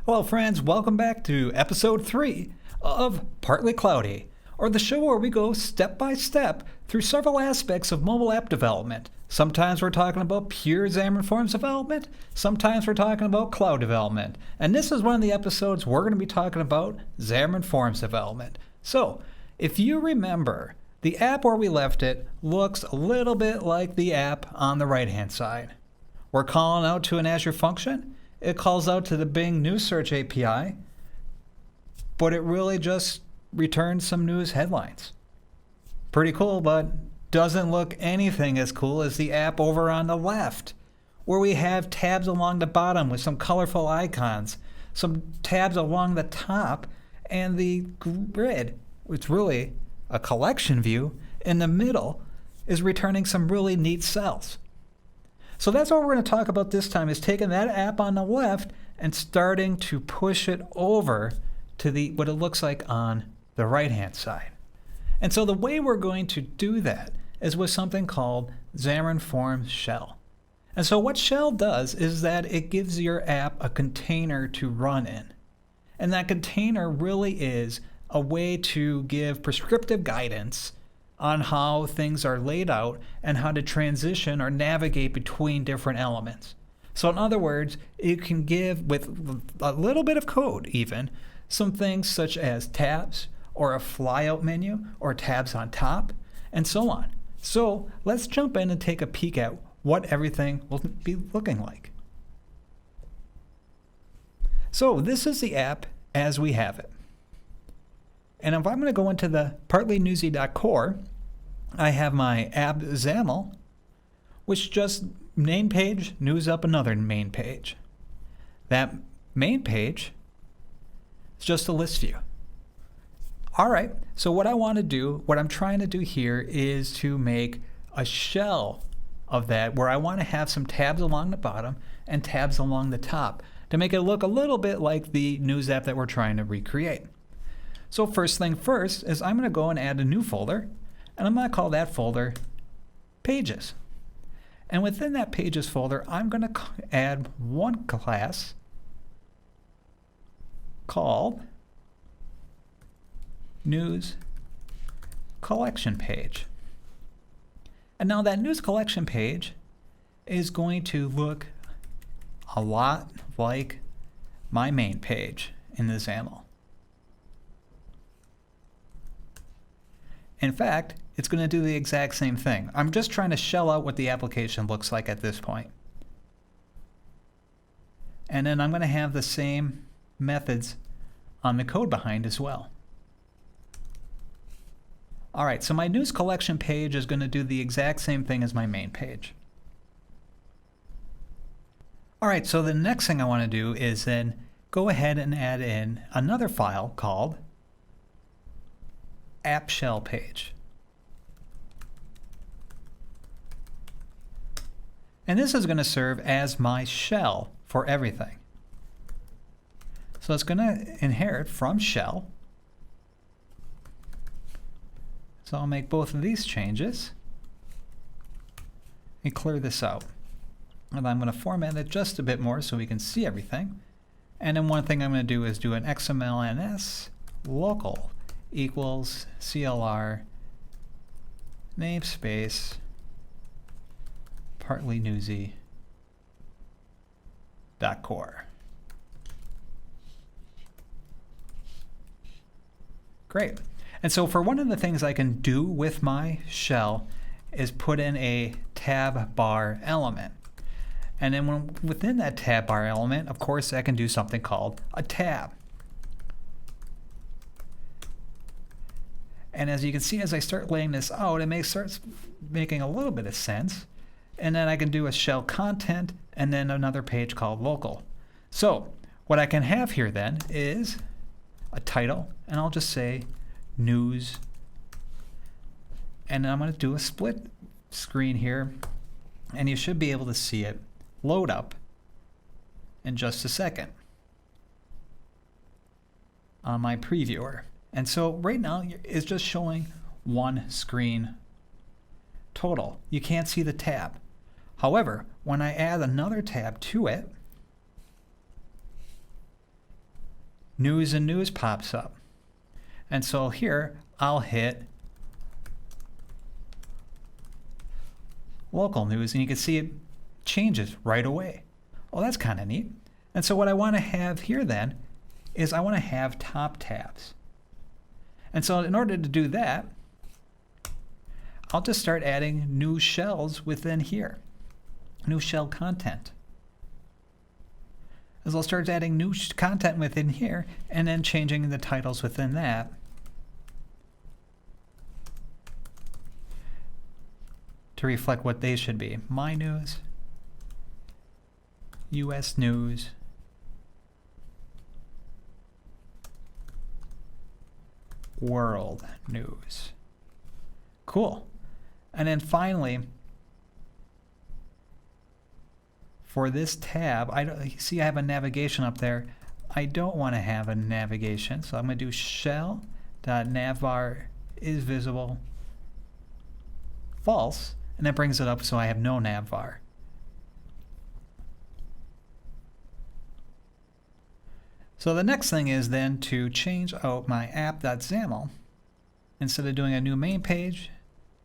Hello friends, welcome back to episode 3 of Partly Cloudy, or the show where we go step by step through several aspects of mobile app development. Sometimes we're talking about pure Xamarin.Forms development, sometimes we're talking about cloud development, and this is one of the episodes we're going to be talking about Xamarin.Forms development. So, if you remember, the app where we left it looks a little bit like the app on the right-hand side. We're calling out to an Azure function. It calls out to the Bing News Search API, but it really just returns some news headlines. Pretty cool, but doesn't look anything as cool as the app over on the left, where we have tabs along the bottom with some colorful icons, some tabs along the top, and the grid, which really a collection view in the middle, is returning some really neat cells. So that's what we're going to talk about this time, is taking that app on the left and starting to push it over to what it looks like on the right-hand side. And so the way we're going to do that is with something called Xamarin.Forms Shell. And so what Shell does is that it gives your app a container to run in. And that container really is a way to give prescriptive guidance on how things are laid out and how to transition or navigate between different elements. So in other words, it can give, with a little bit of code even, some things such as tabs or a flyout menu or tabs on top and so on. So let's jump in and take a peek at what everything will be looking like. So this is the app as we have it. And if I'm going to go into the partlynewsy.core, I have my app XAML, which just main page, news up another main page. That main page is just a list view. All right, so what I'm trying to do here is to make a shell of that where I want to have some tabs along the bottom and tabs along the top to make it look a little bit like the news app that we're trying to recreate. So first thing first is I'm going to go and add a new folder, and I'm going to call that folder Pages. And within that Pages folder, I'm going to add one class called News Collection Page. And now that News Collection Page is going to look a lot like my main page in the XAML. In fact, it's going to do the exact same thing. I'm just trying to shell out what the application looks like at this point. And then I'm going to have the same methods on the code behind as well. All right, so my news collection page is going to do the exact same thing as my main page. All right, so the next thing I want to do is then go ahead and add in another file called App Shell Page. And this is going to serve as my shell for everything. So it's going to inherit from shell. So I'll make both of these changes and clear this out. And I'm going to format it just a bit more so we can see everything. And then one thing I'm going to do is do an XMLNS local equals CLR namespace partlynewsy.core. Great. And so for one of the things I can do with my shell is put in a tab bar element. And then within that tab bar element, of course, I can do something called a tab. And as you can see, as I start laying this out, it starts making a little bit of sense. And then I can do a shell content and then another page called local. So what I can have here then is a title, and I'll just say news. And I'm going to do a split screen here, and you should be able to see it load up in just a second on my previewer. And so right now it's just showing one screen total. You can't see the tab. However, when I add another tab to it, News and News pops up. And so here I'll hit Local News, and you can see it changes right away. Oh, that's kind of neat. And so what I want to have here then is I want to have top tabs. And so in order to do that, I'll just start adding new shells within here, new shell content. As I'll start adding new content within here and then changing the titles within that to reflect what they should be. My News, US News, World News. Cool. And then finally, for this tab, you see I have a navigation up there. I don't want to have a navigation, so I'm going to do shell.navbar is visible false, and that brings it up so I have no navbar. So the next thing is then to change out my app.xaml. Instead of doing a new main page,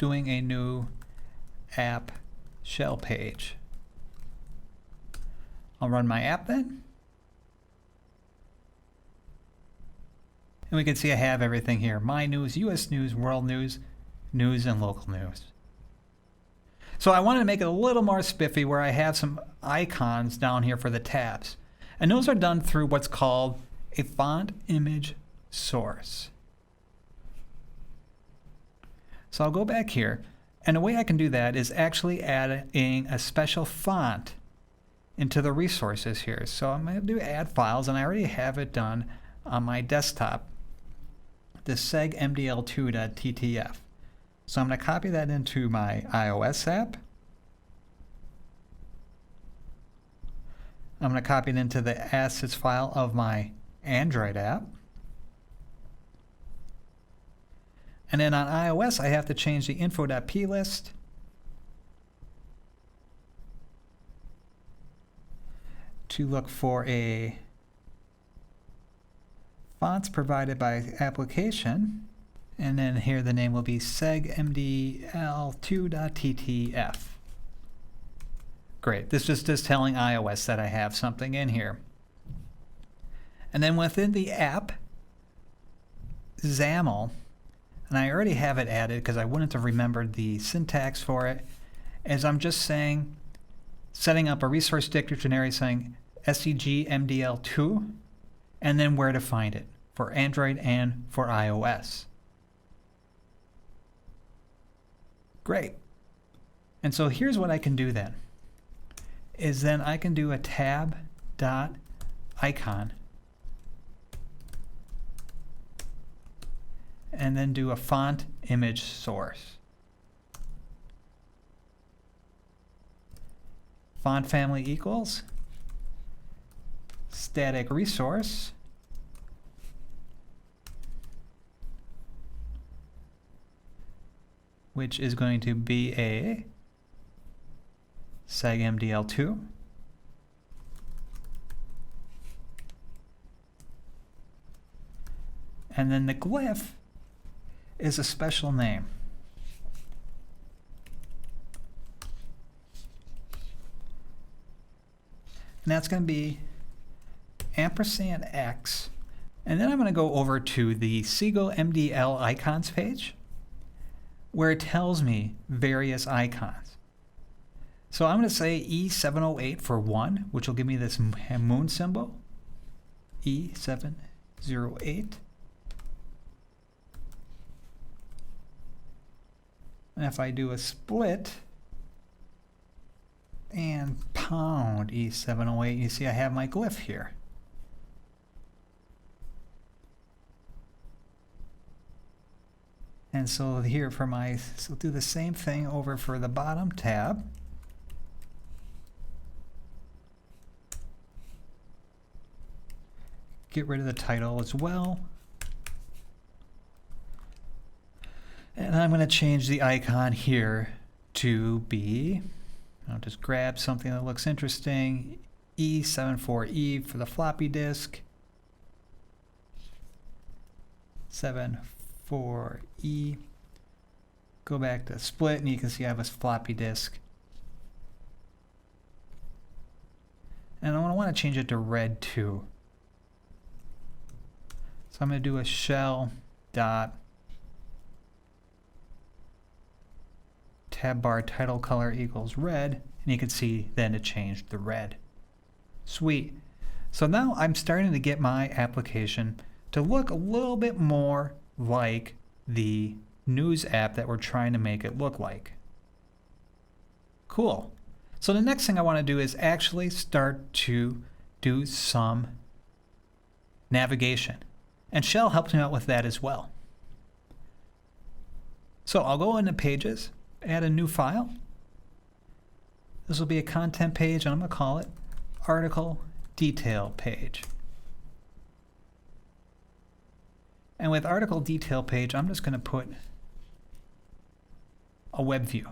doing a new app shell page. I'll run my app then. And we can see I have everything here. My News, US News, World News, News, and Local News. So I wanted to make it a little more spiffy where I have some icons down here for the tabs. And those are done through what's called a font image source. So I'll go back here, and the way I can do that is actually adding a special font into the resources here. So I'm going to do add files, and I already have it done on my desktop, the segmdl2.ttf. So I'm going to copy that into my iOS app. I'm going to copy it into the assets file of my Android app. And then on iOS, I have to change the info.plist to look for a fonts provided by application. And then here the name will be segmdl2.ttf. Great. This is just telling iOS that I have something in here. And then within the app, XAML, and I already have it added because I wouldn't have remembered the syntax for it, as I'm just saying, setting up a resource dictionary saying segmdl2, and then where to find it for Android and for iOS. Great. And so here's what I can do then, is then I can do a tab.icon and then do a font image source. Font family equals static resource which is going to be a segmdl2 and then the glyph is a special name. And that's going to be &X. And then I'm going to go over to the Siegel MDL icons page where it tells me various icons. So I'm going to say E708 for 1, which will give me this moon symbol. E708. And if I do a split and pound E708, you see I have my glyph here. And so here for my, so do the same thing over for the bottom tab. Get rid of the title as well. And I'm going to change the icon here to be, I'll just grab something that looks interesting, E74E for the floppy disk. 74E. Go back to split, and you can see I have a floppy disk. And I want to change it to red too. So I'm going to do a shell dot tab bar title color equals red, and you can see then it changed the red. Sweet. So now I'm starting to get my application to look a little bit more like the news app that we're trying to make it look like. Cool. So the next thing I want to do is actually start to do some navigation. And Shell helps me out with that as well. So I'll go into Pages, add a new file. This will be a content page, and I'm going to call it Article Detail Page. And with Article Detail Page, I'm just going to put a web view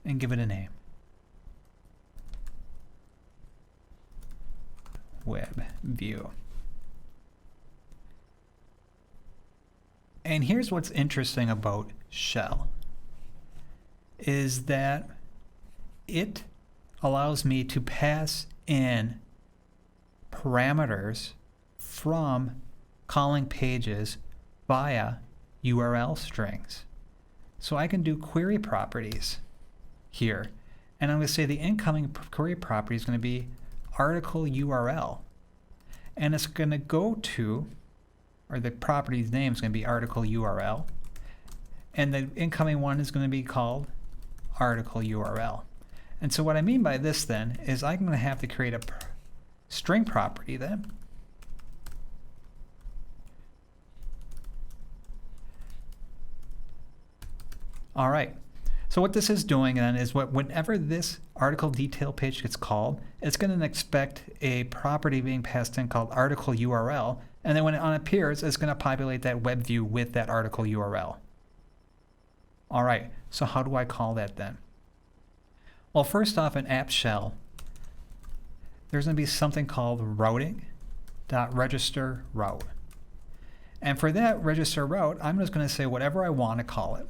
and give it a name. Web view. And here's what's interesting about Shell is that it allows me to pass in parameters from calling pages via URL strings. So I can do query properties here, and I'm going to say the incoming query property is going to be article URL, and it's going to go to, or the property's name is going to be article URL, and the incoming one is going to be called article URL. And so what I mean by this then is I'm going to have to create a string property then. All right. So what this is doing then is whenever this article detail page gets called, it's going to expect a property being passed in called article URL, and then when it appears, it's going to populate that web view with that article URL. All right, so how do I call that then? Well, first off, in app shell, there's going to be something called routing.register route. And for that register route, I'm just going to say whatever I want to call it.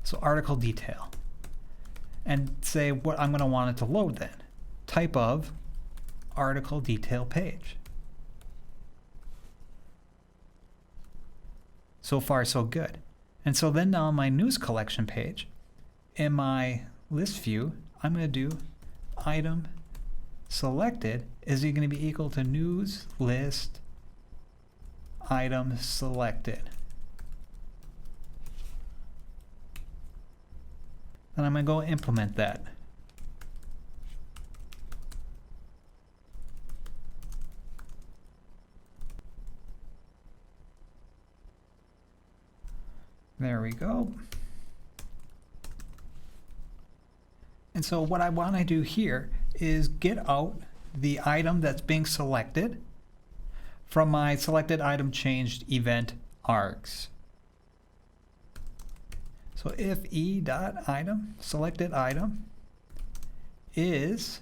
So article detail, and say what I'm going to want it to load then. Type of article detail page. So far, so good. And so then now on my news collection page, in my list view, I'm going to do item selected is going to be equal to news list item selected. And I'm going to go implement that. There we go. And so what I want to do here is get out the item that's being selected from my selected item changed event args. So if e.item selected item is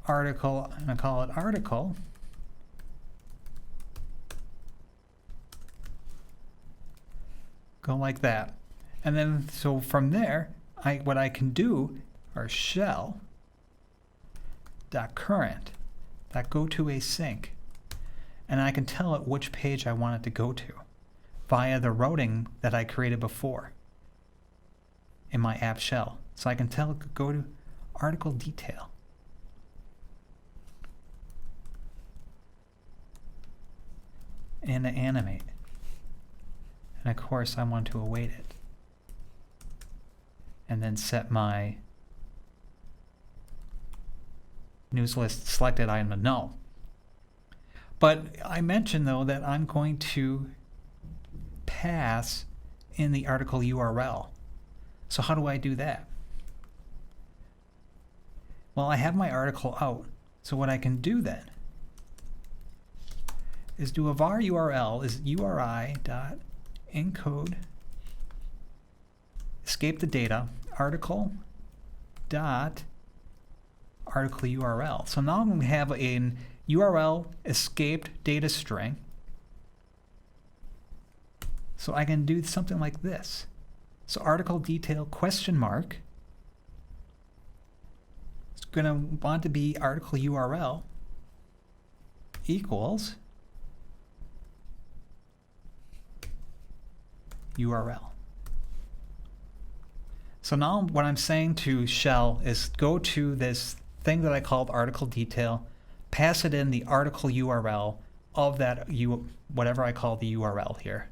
article, I'm going to call it article, go like that. And then so from there, what I can do are shell dot current that go to a sync, and I can tell it which page I want it to go to via the routing that I created before in my app shell. So I can tell it to go to article detail. And to animate. And of course I want to await it. And then set my news list selected item to null. But I mentioned though that I'm going to pass in the article URL. So how do I do that? Well, I have my article out. So what I can do then is do a var URL is URI.encode escape the data article dot article URL. So now I'm going to have an URL escaped data string. So I can do something like this. So article detail question mark. It's going to want to be article URL equals URL. So now what I'm saying to Shell is go to this thing that I called article detail, pass it in the article URL of that whatever I call the URL here.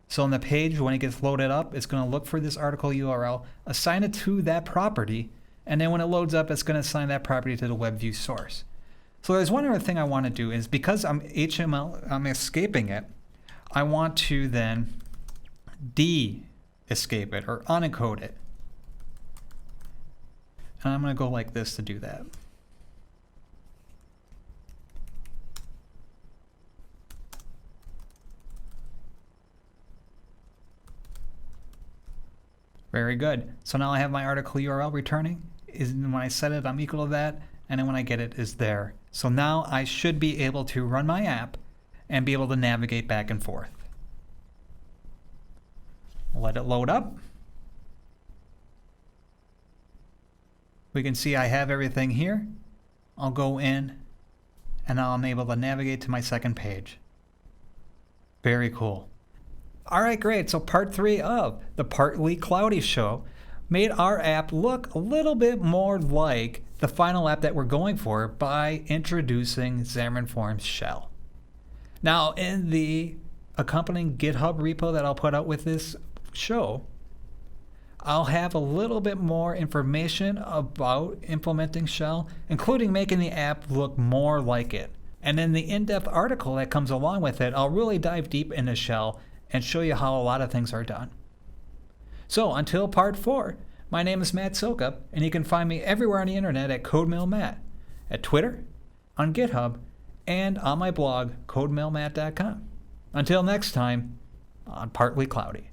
So on the page, when it gets loaded up, it's going to look for this article URL, assign it to that property, and then when it loads up, it's going to assign that property to the web view source. So there's one other thing I want to do is because I'm escaping it, I want to then de-escape it or unencode it. And I'm going to go like this to do that. Very good. So now I have my article URL returning. When I set it, I'm equal to that. And then when I get it, is there. So now I should be able to run my app and be able to navigate back and forth. Let it load up. We can see I have everything here. I'll go in and now I'm able to navigate to my second page. Very cool. All right, great. So part 3 of the Partly Cloudy show made our app look a little bit more like the final app that we're going for by introducing Xamarin.Forms Shell. Now, in the accompanying GitHub repo that I'll put out with this show, I'll have a little bit more information about implementing Shell, including making the app look more like it. And in the in-depth article that comes along with it, I'll really dive deep into Shell and show you how a lot of things are done. So until part 4, my name is Matt Sokup, and you can find me everywhere on the internet at CodeMailMatt, at Twitter, on GitHub, and on my blog, CodeMailMatt.com. Until next time, on Partly Cloudy.